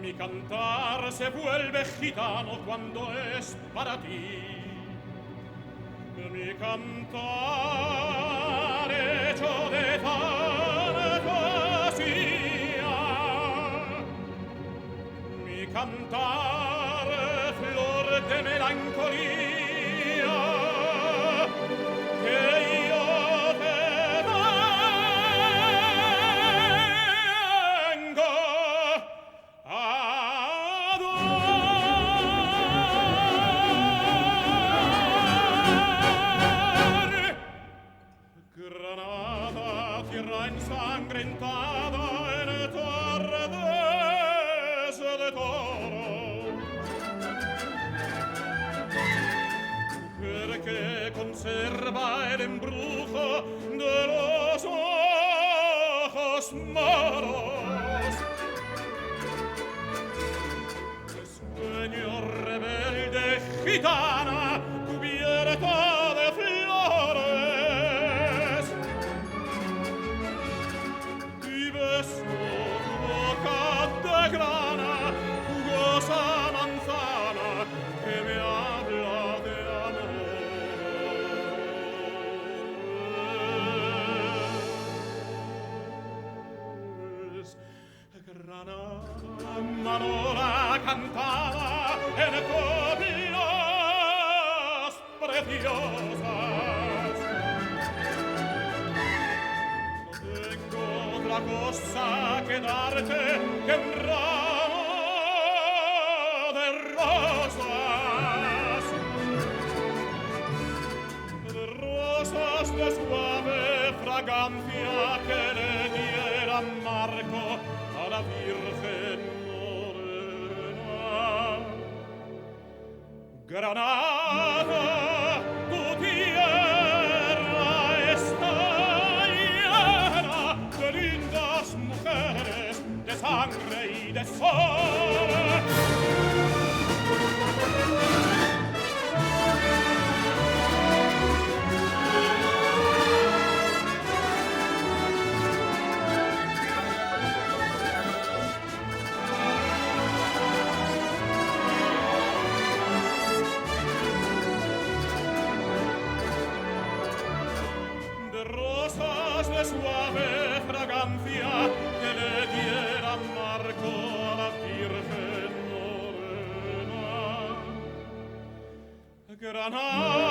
Mi cantar se vuelve gitano cuando es para ti. Mi cantar hecho de fantasía. Mi cantar flor de melancolía que io vengo Granada, tierra ensangrentada en tardes de toro, perché conserva el embrujo de los ojos moros. Sueño rebelde gitana cubierta de flores y beso tu boca de grana, jugosa manzana que me habla de amores. Granada, Manola cantada en copias preciosas. No tengo otra cosa que darte que un ramo de rosas de suave fragancia que le diera Marco a la Virgen morena. Granada, tu tierra está llena de lindas mujeres, de sangre y de sol. De suave fragancia que le diera Marco a la Virgen morena. Granada